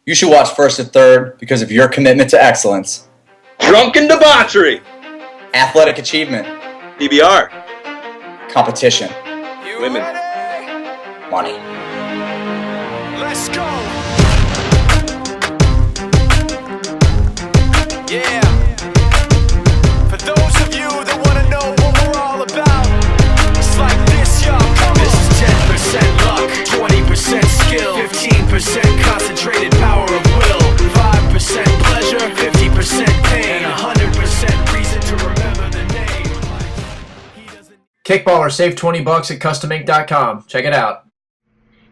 You should watch First to Third because of your commitment to excellence, Drunken debauchery, athletic achievement, PBR, competition, women, money. Let's go. Yeah. For those of you that want to know what we're all about, it's like this, y'all. Come on. This is 10% luck, 20% skill, 15% concentrated power of will, 5% pleasure, 50% pain, and 100% reason to remember the name. Kickballer, save $20 at customink.com. Check it out.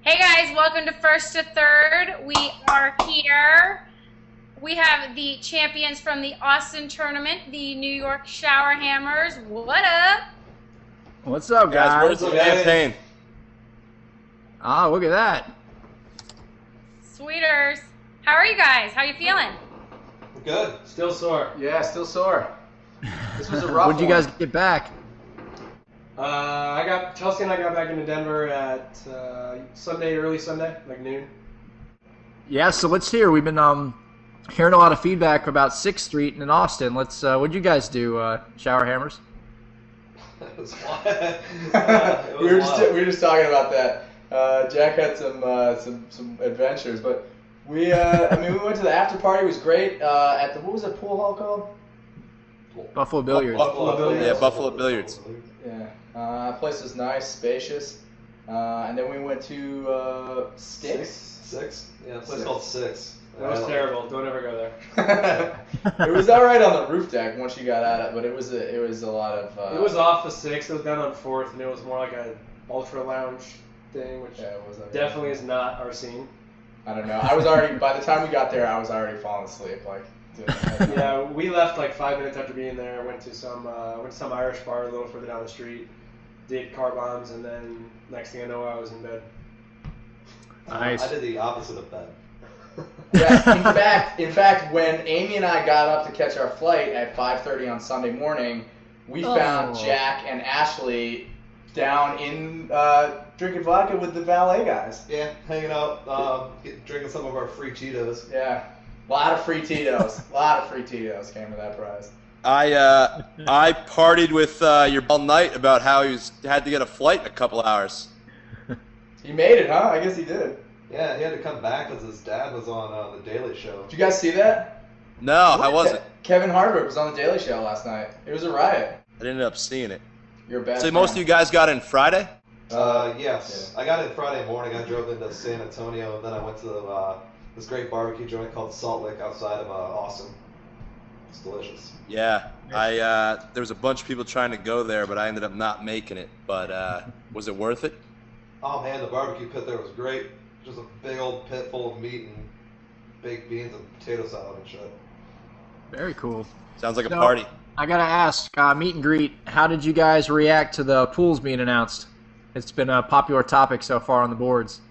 Hey guys, welcome to First to Third. We are here. We have the champions from the Austin tournament, the New York Shower Hammers. What up? What's up, guys? Where's the campaign? Ah, look at that. Sweeters. How are you guys? How you feeling? Good. Still sore. Yeah, still sore. This was a rough When'd you guys get back? Chelsea and I got back into Denver at early Sunday, like noon. Yeah, so let's hear. We've been hearing a lot of feedback about 6th Street in Austin. What'd you guys do, Shower Hammers? It was fun. We were just talking about that. Jack had some adventures, but we went to the after party. It was great at the, what was the pool hall called? Buffalo Billiards. Buffalo Billiards. Yeah, Buffalo Billiards. Yeah, that place was nice, spacious, and then we went to Sticks. Six? Yeah, a place called Six. That was terrible. Don't ever go there. It was all right on the roof deck once you got at it, but it was a lot of. It was off the 6th. It was down on 4th, and it was more like a ultra lounge thing, which Yeah, it was definitely is not our scene. I don't know. I was already by the time we got there, I was already falling asleep. Like. Yeah, we left like 5 minutes after being there. Went to some Irish bar a little further down the street. Did car bombs, and then next thing I know, I was in bed. Nice. I did the opposite of that. Yeah, in fact, when Amy and I got up to catch our flight at 5:30 on Sunday morning, we found Jack and Ashley down in drinking vodka with the valet guys. Yeah, hanging out, drinking some of our free Cheetos. Yeah, a lot of free Tito's. A lot of free Tito's came with that prize. I partied with your all night about how he had to get a flight in a couple hours. He made it, huh? I guess he did. Yeah, he had to come back because his dad was on The Daily Show. Did you guys see that? No, I wasn't. Kevin Hardwick was on the Daily Show last night. It was a riot. I ended up seeing it. You're a bad So fan. most of you guys got in Friday? Yes. Yeah. I got in Friday morning. I drove into San Antonio, and then I went to this great barbecue joint called Salt Lick outside of Austin. It's delicious. Yeah, there was a bunch of people trying to go there, but I ended up not making it. But was it worth it? Oh man, the barbecue pit there was great. Just a big old pit full of meat and baked beans and potato salad and shit. Very cool. Sounds like a So, party. I gotta ask, meet and greet, how did you guys react to the pools being announced? It's been a popular topic so far on the boards.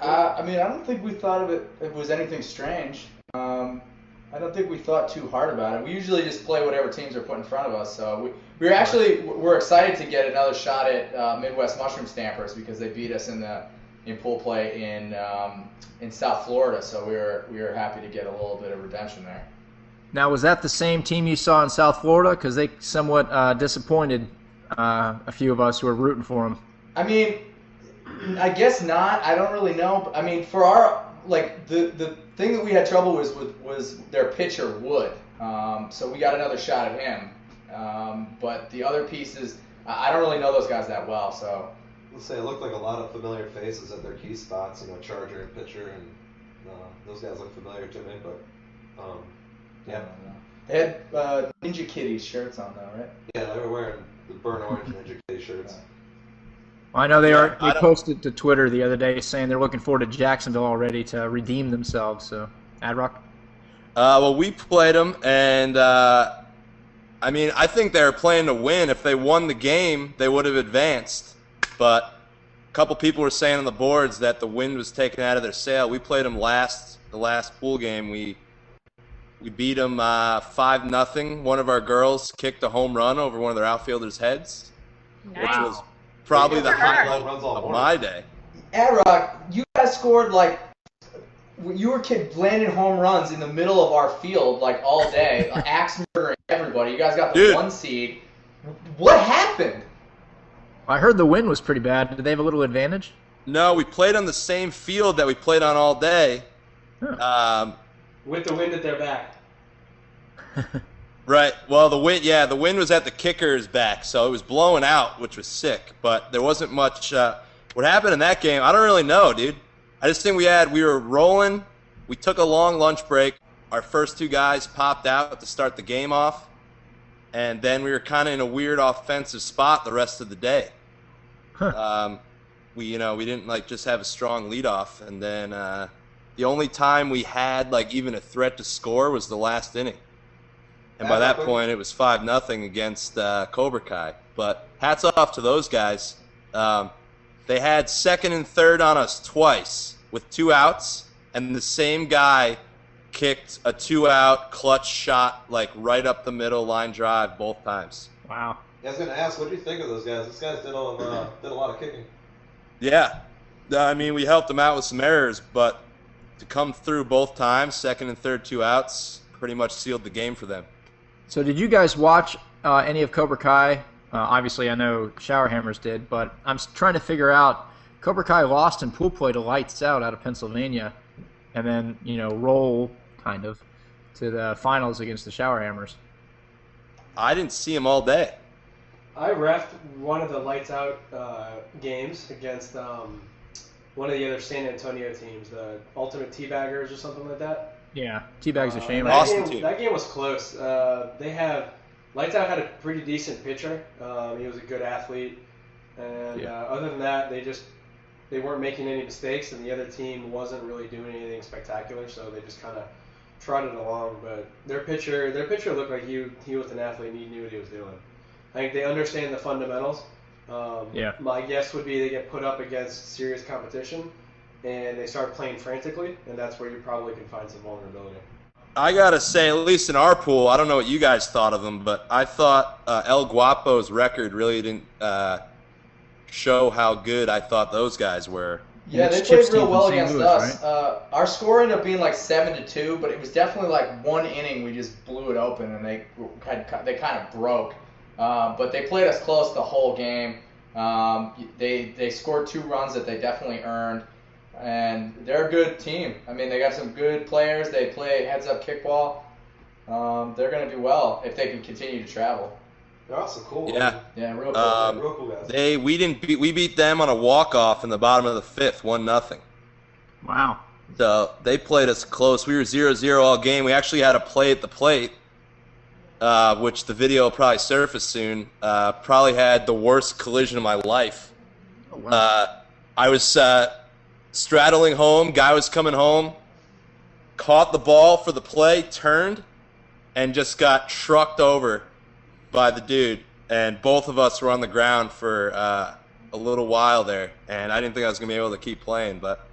I don't think we thought of it was anything strange. I don't think we thought too hard about it. We usually just play whatever teams are put in front of us. So we're excited to get another shot at Midwest Mushroom Stampers because they beat us in pool play in South Florida. So we were happy to get a little bit of redemption there. Now, was that the same team you saw in South Florida? Because they somewhat disappointed a few of us who were rooting for them. I mean, I guess not. I don't really know. I mean, for our the thing that we had trouble with was their pitcher Wood. So we got another shot at him. But the other pieces, I don't really know those guys that well. So Let's say it looked like a lot of familiar faces at their key spots. Charger and pitcher, and those guys look familiar to me. But yeah, they had Ninja Kitties shirts on though, right? yeah, they were wearing the burnt orange Ninja Kitty shirts. I know they posted to Twitter the other day saying they're looking forward to Jacksonville already to redeem themselves. So, Adrock? Well, we played them, and I think they were playing to win. If they won the game, they would have advanced. But a couple people were saying on the boards that the wind was taken out of their sail. We played them the last pool game. We beat them 5-0. One of our girls kicked a home run over one of their outfielders' heads, Nice. which was probably the highlight of my day. Ad-Rock, you guys scored you were landing home runs in the middle of our field like all day, axe murdering everybody. You guys got the Dude. 1 seed. What happened? I heard the wind was pretty bad. Did they have a little advantage? No, we played on the same field that we played on all day. With the wind at their back. Right. Well, the wind was at the kicker's back, so it was blowing out, which was sick. But there wasn't much. What happened in that game, I don't really know, dude. I just think we were rolling. We took a long lunch break. Our first 2 guys popped out to start the game off, and then we were kind of in a weird offensive spot the rest of the day. We didn't just have a strong leadoff, and then the only time we had even a threat to score was the last inning. And by that point, it was 5-0 against Cobra Kai. But hats off to those guys. They had second and third on us twice with 2 outs, and the same guy kicked a 2-out clutch shot right up the middle line drive both times. Wow. I was gonna ask, what do you think of those guys? Those guys did a lot of kicking. Yeah. I mean, we helped them out with some errors, but to come through both times, second and third 2 outs, pretty much sealed the game for them. So did you guys watch any of Cobra Kai? Obviously, I know Shower Hammers did, but I'm trying to figure out, Cobra Kai lost in pool play to Lights Out of Pennsylvania, and then, roll, kind of, to the finals against the Shower Hammers. I didn't see them all day. I reffed one of the Lights Out games against one of the other San Antonio teams, the Ultimate Teabaggers or something like that. Yeah, Teabag's a shame. That game was close. Lights Out had a pretty decent pitcher. He was a good athlete, and other than that, they weren't making any mistakes, and the other team wasn't really doing anything spectacular. So they just kind of trotted along. But their pitcher looked like he was an athlete and he knew what he was doing. I think they understand the fundamentals. My guess would be they get put up against serious competition, and they start playing frantically, and that's where you probably can find some vulnerability. I gotta say, at least in our pool, I don't know what you guys thought of them, but I thought El Guapo's record really didn't show how good I thought those guys were. Yeah, they played real well against us. Right? Our score ended up being 7-2, but it was definitely 1 inning we just blew it open, and they kind of broke. But they played us close the whole game. They scored 2 runs that they definitely earned. And they're a good team. I mean, they got some good players. They play heads-up kickball. They're going to do well if they can continue to travel. They're also cool. Yeah. Yeah, real cool. Real cool guys. We beat them on a walk-off in the bottom of the 5th, 1-0. Wow. So they played us close. We were 0-0 all game. We actually had a play at the plate, which the video will probably surface soon. Probably had the worst collision of my life. Oh, wow. I was straddling home. Guy was coming home, caught the ball for the play, turned, and just got trucked over by the dude. And both of us were on the ground for a little while there. And I didn't think I was going to be able to keep playing. But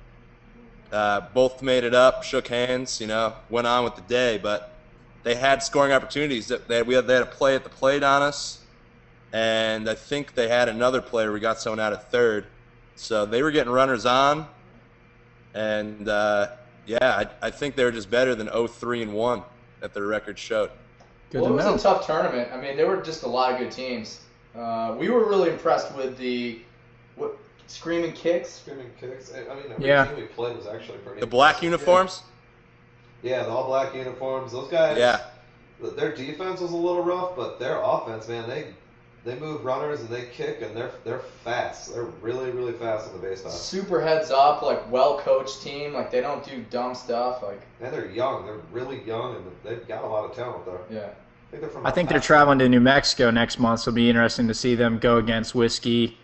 both made it up, shook hands, went on with the day. But they had scoring opportunities. They had a play at the plate on us. And I think they had another player. We got someone out at third. So they were getting runners on. And, I think they were just better than 0-3-1 that their record showed. It was a tough tournament. I mean, there were just a lot of good teams. We were really impressed with Screaming Kicks. Screaming Kicks. I mean, every team we played was actually pretty. The black uniforms? Yeah, the all-black uniforms. Those guys, their defense was a little rough, but their offense, man, they move runners and they kick, and they're fast. They're really, really fast on the baseline. Super heads up, well-coached team. They don't do dumb stuff. And they're young. They're really young, and they've got a lot of talent there. Yeah. I think they're traveling to New Mexico next month, so it'll be interesting to see them go against Whiskey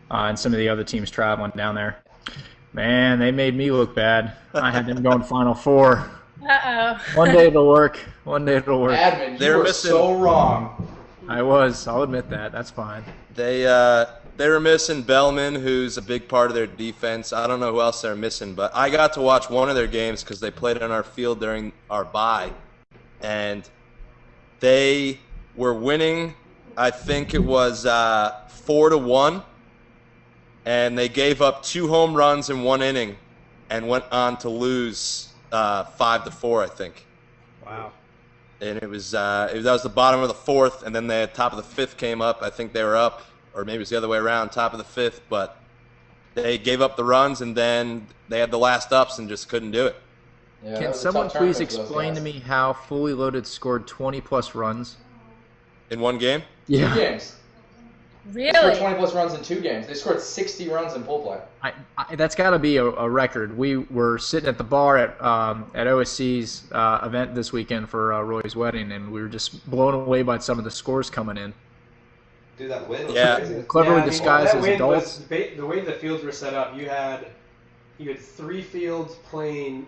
and some of the other teams traveling down there. Man, they made me look bad. I had them going Final Four. Uh-oh. One day it'll work. Admin, you were so wrong. I'll admit that. That's fine. They were missing Bellman, who's a big part of their defense. I don't know who else they're missing, but I got to watch one of their games because they played on our field during our bye. And they were winning, I think it was 4-1. And they gave up 2 home runs in 1 inning and went on to lose 5-4, I think. Wow. And that was the bottom of the fourth, and then the top of the fifth came up. I think they were up, or maybe it was the other way around, top of the fifth, but they gave up the runs, and then they had the last ups and just couldn't do it. Yeah, Can someone please explain to me how Fully Loaded scored 20-plus runs? In one game? Yeah. 2 games. Really? They scored 20-plus runs in 2 games. They scored 60 runs in pool play. That's got to be a record. We were sitting at the bar at OSC's event this weekend for Roy's wedding, and we were just blown away by some of the scores coming in. Dude, that win was Yeah. crazy. Cleverly disguised as adults. The way the fields were set up, you had 3 fields playing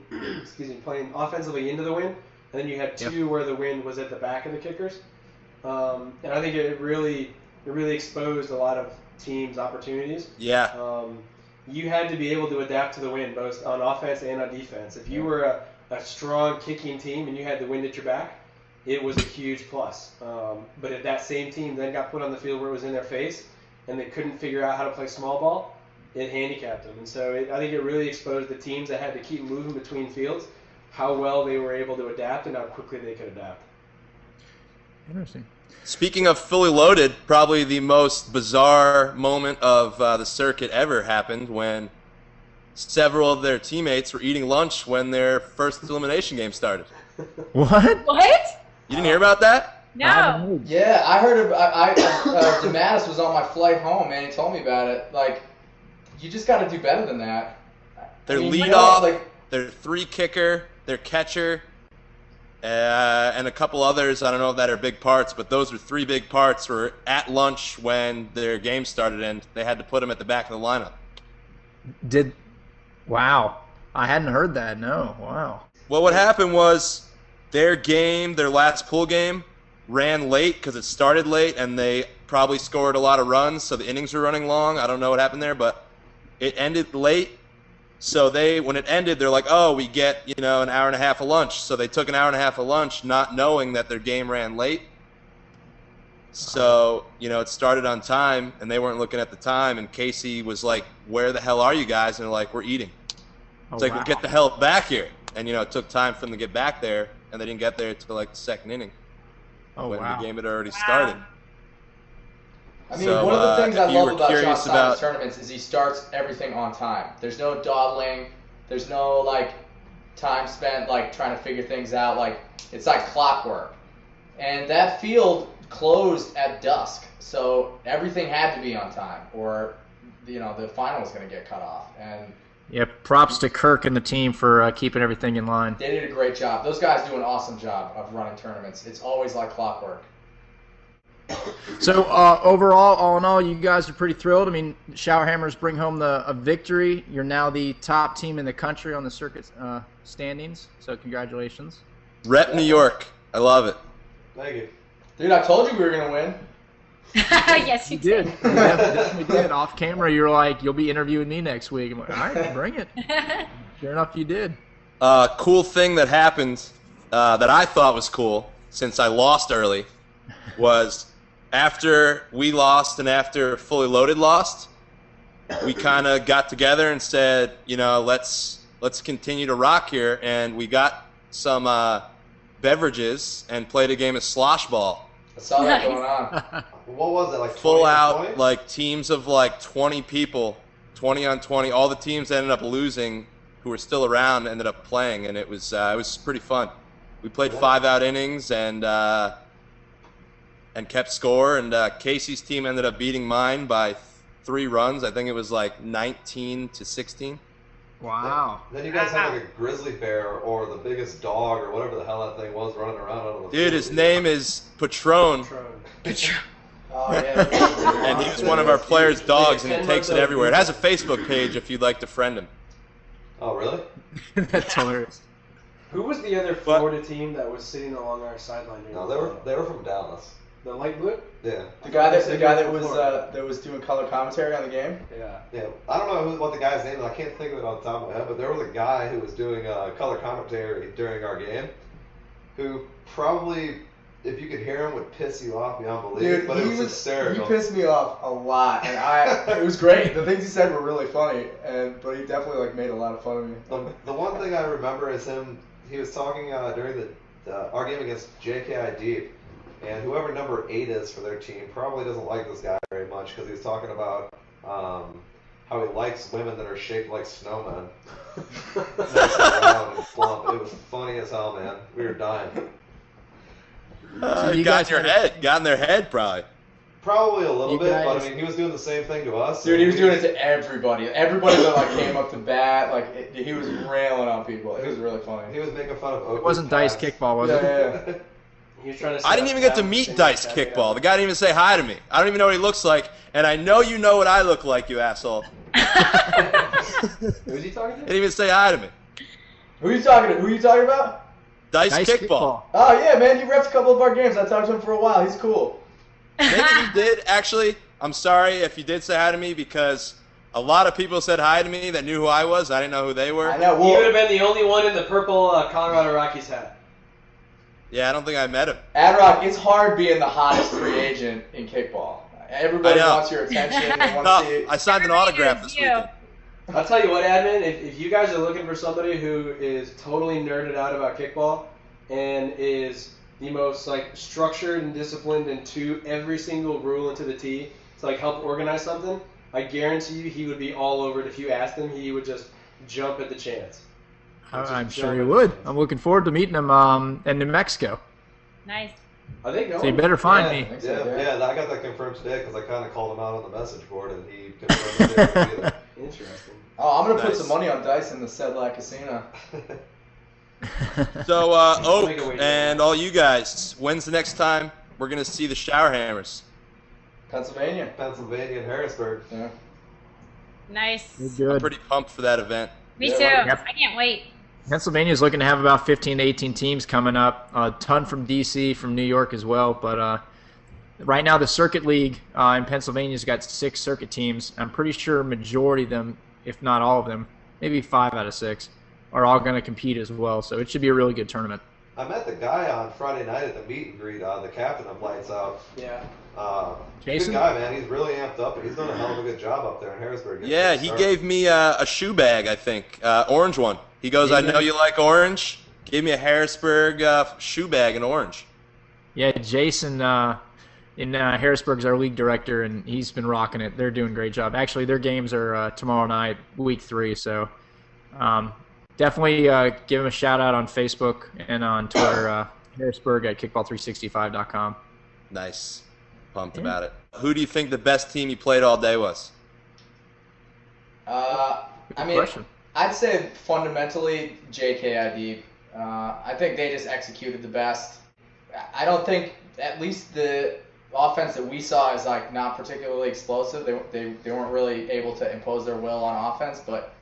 playing offensively into the wind, and then you had 2 where the wind was at the back of the kickers. And I think it really exposed a lot of teams' opportunities. Yeah. You had to be able to adapt to the wind, both on offense and on defense. If you were a strong kicking team and you had the wind at your back, it was a huge plus. But if that same team then got put on the field where it was in their face and they couldn't figure out how to play small ball, it handicapped them. And so I think it really exposed the teams that had to keep moving between fields, how well they were able to adapt and how quickly they could adapt. Interesting. Speaking of Fully Loaded, probably the most bizarre moment of the circuit ever happened when several of their teammates were eating lunch when their first elimination game started. What? What? You didn't hear about that? No. Yeah, I heard DeMattis was on my flight home, man. He told me about it. Like, you just got to do better than that. Their I mean, leadoff, their 3 kicker, their catcher, and a couple others, I don't know if that are big parts, but those were 3 big parts were at lunch when their game started, and they had to put them at the back of the lineup. Wow. I hadn't heard that, no. Wow. Well, what happened was their last pool game, ran late because it started late, and they probably scored a lot of runs, so the innings were running long. I don't know what happened there, but it ended late. So when it ended, they're like, oh, we get, an hour and a half of lunch. So they took an hour and a half of lunch, not knowing that their game ran late. So, it started on time, and they weren't looking at the time. And Casey was like, where the hell are you guys? And they're like, we're eating. It's like, well, get the hell back here. And, it took time for them to get back there, and they didn't get there until, the second inning when the game had already started. I mean, one of the things I love about Sean Simon's tournaments is he starts everything on time. There's no dawdling. There's no, time spent, trying to figure things out. It's like clockwork. And that field closed at dusk, so everything had to be on time, or, the final was going to get cut off. And yeah, props to Kirk and the team for keeping everything in line. they did a great job. Those guys do an awesome job of running tournaments. It's always like clockwork. So overall, all in all, you guys are pretty thrilled. I mean, Showerhammers bring home a victory. You're now the top team in the country on the circuit standings, so congratulations. Rep New York. I love it. Thank you. Dude, I told you we were going to win. Yes, you did. We did. Off camera, you're like, you'll be interviewing me next week. I'm like, all right, bring it. Sure enough, you did. Cool thing that happened that I thought was cool, since I lost early, was after we lost and after Fully Loaded lost, we kind of got together and said, let's continue to rock here, and we got some beverages and played a game of slosh ball. I saw that going on. What was it, like 20 Full on out, 20? teams of 20 people, 20 on 20. All the teams that ended up losing, who were still around, ended up playing, and it was pretty fun. We played 5-out innings and kept score, and Casey's team ended up beating mine by 3 runs. I think it was 19-16. Wow. Then you guys had a grizzly bear or the biggest dog or whatever the hell that thing was running around on the Dude, his name is Patron. Oh, yeah. And he's one of our players' dogs, and he takes it everywhere. It has a Facebook page if you'd like to friend him. Oh, really? That's hilarious. Who was the other Florida team that was sitting along our sideline? No, they were from Dallas. The light blue? Yeah. The guy that was doing color commentary on the game. Yeah. Yeah. I don't know what the guy's name is. I can't think of it on the top of my head, but there was a guy who was doing color commentary during our game, who probably if you could hear him, would piss you off beyond belief. Dude, but it was hysterical. He pissed me off a lot, and it was great. The things he said were really funny, but he definitely made a lot of fun of me. The one thing I remember is him. He was talking during our game against JKI Deep, and whoever number 8 is for their team probably doesn't like this guy very much because he was talking about how he likes women that are shaped like snowmen. Nice and round and plump. It was funny as hell, man. We were dying. You got in their head, probably. Probably a little bit, but I mean, he was doing the same thing to us. Dude, he was doing it to everybody. Everybody that came up to bat, he was railing on people. It was really funny. He was making fun of Oakley. It wasn't Dice Kickball, was it? Yeah. He was trying to I didn't even get to meet Dice Kickball. The guy didn't even say hi to me. I don't even know what he looks like, and I know you know what I look like, you asshole. Who's he talking to? Didn't even say hi to me. Who are you talking about? Dice Kickball. Oh, yeah, man. He reps a couple of our games. I talked to him for a while. He's cool. Maybe you did, actually. I'm sorry if you did say hi to me because a lot of people said hi to me that knew who I was. I didn't know who they were. I know. You would have been the only one in the purple Colorado Rockies hat. Yeah, I don't think I met him. Ad-Rock, it's hard being the hottest free agent in kickball. Everybody wants your attention. They want to see it. I signed an autograph this weekend. I'll tell you what, Admin, if you guys are looking for somebody who is totally nerded out about kickball and is the most structured and disciplined and to every single rule and to the T to help organize something, I guarantee you he would be all over it. If you asked him, he would just jump at the chance. I'm sure he would. I'm looking forward to meeting him in New Mexico. Nice. I think so you better find me. Yeah, I got that confirmed today because I kind of called him out on the message board and he confirmed it either. Interesting. Oh, I'm going to put some money on Dice in the Sedlac Casino. So, Oak and all you guys, when's the next time we're going to see the Shower Hammers? Pennsylvania and Harrisburg. Yeah. Nice. Good. I'm pretty pumped for that event. Me too. Yep. I can't wait. Pennsylvania's looking to have about 15 to 18 teams coming up. A ton from D.C., from New York as well. But right now the Circuit League in Pennsylvania's got 6 circuit teams. I'm pretty sure majority of them, if not all of them, maybe 5 out of 6, are all going to compete as well. So it should be a really good tournament. I met the guy on Friday night at the meet and greet, the captain of Lights Out. Yeah. Jason? Good guy, man. He's really amped up, and he's done a hell of a good job up there in Harrisburg. Yeah, he gave me a shoe bag, I think, orange one. He goes, I know you like orange. Gave me a Harrisburg shoe bag in orange. Yeah, Jason in Harrisburg's our league director, and he's been rocking it. They're doing a great job. Actually, their games are tomorrow night, week 3, so definitely give him a shout-out on Facebook and on Twitter, Harrisburg at kickball365.com. Nice. Pumped about it. Who do you think the best team you played all day was? Question. I'd say fundamentally JKI Deep. I think they just executed the best. I don't think, at least the offense that we saw is not particularly explosive. They weren't really able to impose their will on offense, but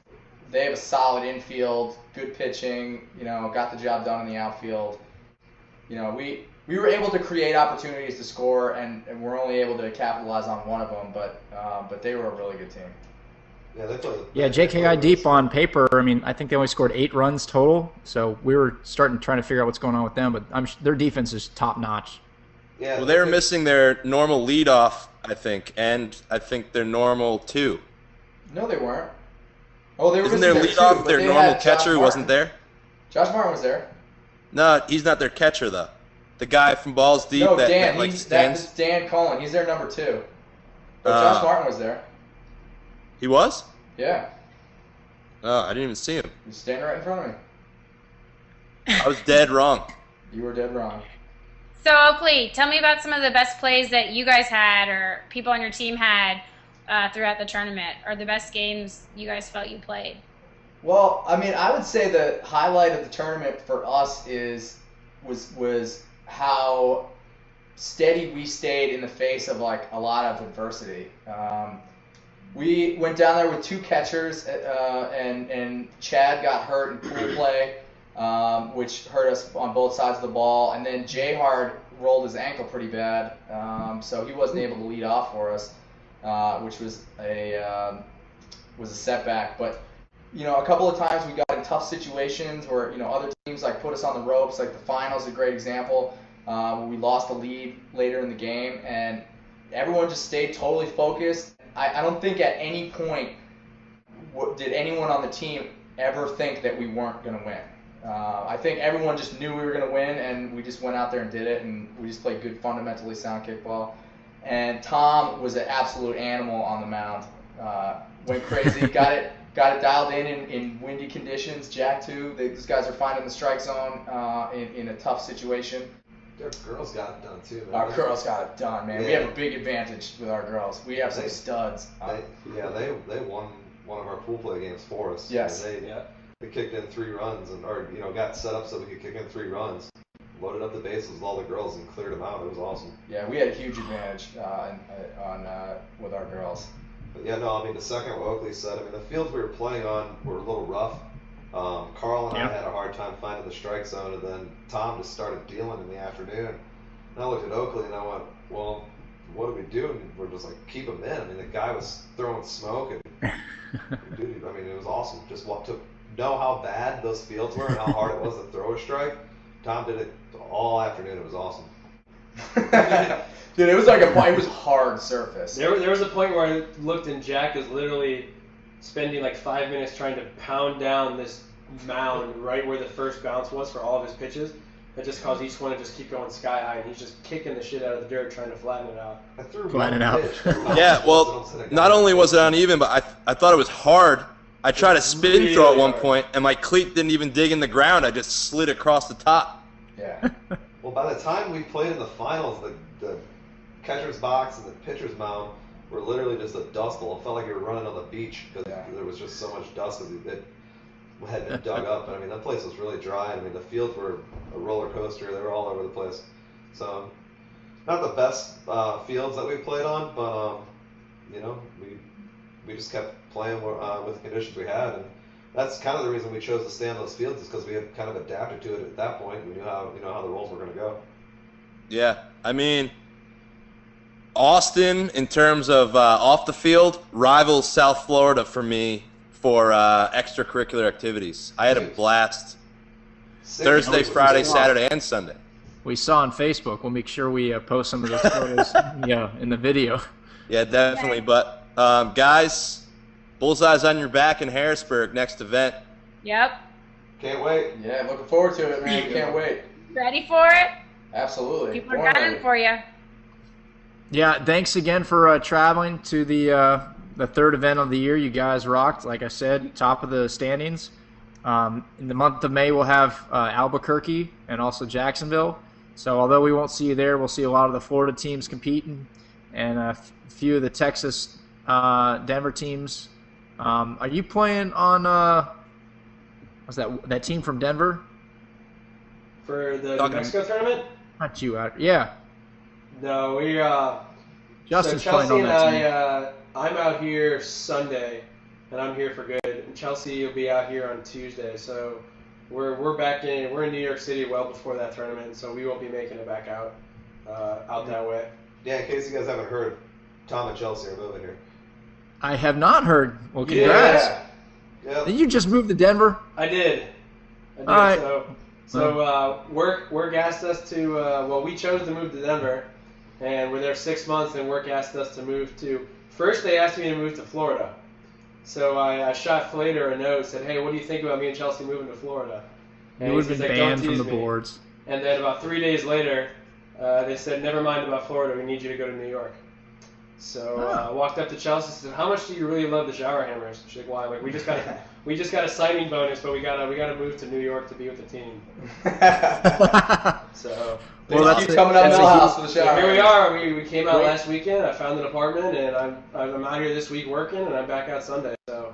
they have a solid infield, good pitching, got the job done in the outfield. We were able to create opportunities to score, and we're only able to capitalize on one of them, but they were a really good team. Yeah, JKI Deep on paper, I think they only scored 8 runs total, so we were trying to figure out what's going on with them, but their defense is top-notch. Yeah, well, they were missing their normal leadoff, I think, and I think their normal 2. No, they weren't. Oh, they were Isn't their leadoff their normal catcher who wasn't there? Josh Martin was there. No, he's not their catcher, though. The guy from Balls Deep no, that Dan, stands. That's Dan Cullen. He's their number 2. But Josh Martin was there. He was? Yeah. Oh, I didn't even see him. He's standing right in front of me. I was dead wrong. You were dead wrong. So, Oakley, tell me about some of the best plays that you guys had or people on your team had throughout the tournament, or the best games you guys felt you played. Well, I would say the highlight of the tournament for us was how steady we stayed in the face of a lot of adversity. We went down there with 2 catchers, and Chad got hurt in pool play, which hurt us on both sides of the ball. And then Jay Hard rolled his ankle pretty bad, so he wasn't able to lead off for us, which was a setback. But a couple of times we got in tough situations where other teams put us on the ropes. The finals, a great example. We lost the lead later in the game, and everyone just stayed totally focused. I don't think at any point did anyone on the team ever think that we weren't going to win. I think everyone just knew we were going to win, and we just went out there and did it, and we just played good, fundamentally sound kickball. And Tom was an absolute animal on the mound. Went crazy, got it dialed in windy conditions. Jack too. These guys are finding the strike zone in a tough situation. Their girls got it done too, man. Our girls got it done, man. Yeah. We have a big advantage with our girls. We have some studs. They won one of our pool play games for us. Yes. They kicked in 3 runs got set up so we could kick in 3 runs. Loaded up the bases with all the girls and cleared them out. It was awesome. Yeah, we had a huge advantage with our girls. But yeah, no, I mean, the second what Oakley said, I mean, the fields we were playing on were a little rough. Carl and I had a hard time finding the strike zone, and then Tom just started dealing in the afternoon. And I looked at Oakley and I went, well, what do we do? And we're just like, keep him in. I mean, the guy was throwing smoke, and dude, I mean, it was awesome. Just to know how bad those fields were and how hard it was to throw a strike. Tom did it all afternoon. It was awesome. Dude, it was like it was hard surface. There was a point where I looked and Jack was literally spending like 5 minutes trying to pound down this mound right where the first bounce was for all of his pitches. That just caused each one to just keep going sky high, and he's just kicking the shit out of the dirt trying to flatten it out. Flatten it out. Yeah, well, not only was it uneven, but I thought it was hard. I tried to spin really throw at one hard. point, and my cleat didn't even dig in the ground. I just slid across the top. Yeah. Well, by the time we played in the finals, the catcher's box and the pitcher's mound were literally just a dust bowl. It felt like you were running on the beach because there was just so much dust that it had been dug up. And I mean, that place was really dry. I mean, the fields were a roller coaster. They were all over the place. So, not the best fields that we played on, but we just kept playing with the conditions we had, and that's kind of the reason we chose to stay on those fields, is because we had kind of adapted to it at that point. We knew how the roles were going to go. Yeah, I mean, Austin, in terms of off the field, rivals South Florida for me for extracurricular activities. I had a blast Thursday, Friday, Saturday, and Sunday. We saw on Facebook. We'll make sure we post some of those photos in the video. Yeah, definitely. But, guys, bullseyes on your back in Harrisburg, next event. Yep. Can't wait. Yeah, looking forward to it, man. Can't wait. Ready for it? Absolutely. People are gunning for you. Yeah, thanks again for traveling to the third event of the year. You guys rocked. Like I said, top of the standings. In the month of May, we'll have Albuquerque and also Jacksonville. So although we won't see you there, we'll see a lot of the Florida teams competing and a few of the Texas, Denver teams. Are you playing on what's that team from Denver? For the New Mexico tournament? Not you out. Yeah. No, we Justin's so playing Chelsea on that team. and I'm out here Sunday, and I'm here for good. And Chelsea will be out here on Tuesday, so we're back in. We're in New York City well before that tournament, so we won't be making it back out that way. Yeah, in case you guys haven't heard, Tom and Chelsea are moving here. I have not heard. Well, congrats. Yeah. Did you just move to Denver? I did. All right. So work asked us to. We chose to move to Denver, and we're there 6 months. And work asked us to move to. First, they asked me to move to Florida. So I shot Flater a note, said, "Hey, what do you think about me and Chelsea moving to Florida?" And You would have he's been like, "Don't banned from tease the me." boards. And then about 3 days later, they said, "Never mind about Florida. We need you to go to New York." So I walked up to Chelsea and said, "How much do you really love the Shower Hammers?" She's like, "Why?" I'm like, we just got a signing bonus, but we gotta move to New York to be with the team. So Well, keep coming up Millhouse for the so Shower. here we are. We came out last weekend. I found an apartment, and I'm out here this week working, and I'm back out Sunday. So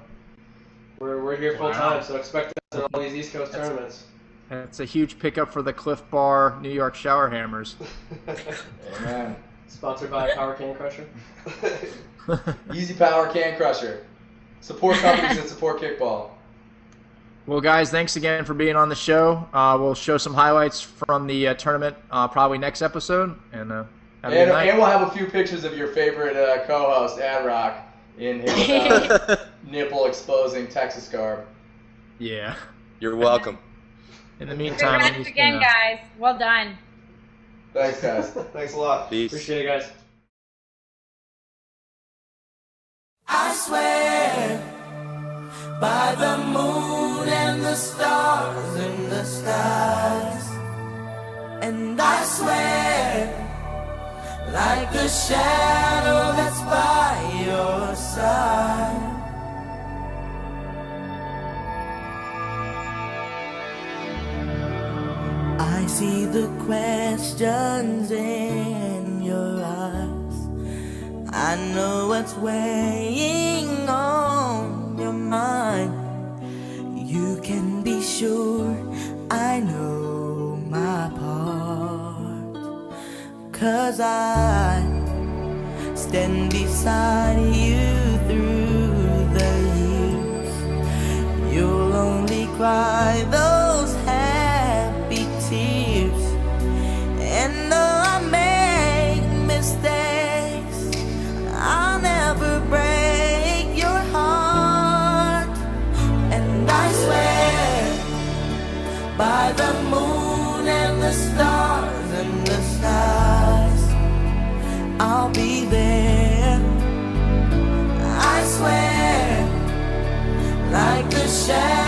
we're here full time. So expect us in all these East Coast tournaments. That's a huge pickup for the Cliff Bar New York Shower Hammers. Amen. Sponsored by Power Can Crusher. Easy Power Can Crusher. Support companies that support kickball. Well, guys, thanks again for being on the show. We'll show some highlights from the tournament probably next episode. And have a good night. And we'll have a few pictures of your favorite co-host, Ad-Rock, in his nipple-exposing Texas garb. Yeah. You're welcome. In the meantime, Congrats again, guys. Well done. Thanks, guys. Thanks a lot. Peace. Appreciate it, guys. I swear by the moon and the stars in the skies, and I swear like the shadow that's by your side. I see the questions in your eyes. I know what's weighing on your mind. You can be sure I know my part, 'cause I stand beside you through the years. You'll only cry those happy tears, and though I make mistakes, I'll never break your heart. And I swear by the moon and the stars and the stars, I'll be there. I swear like the shadow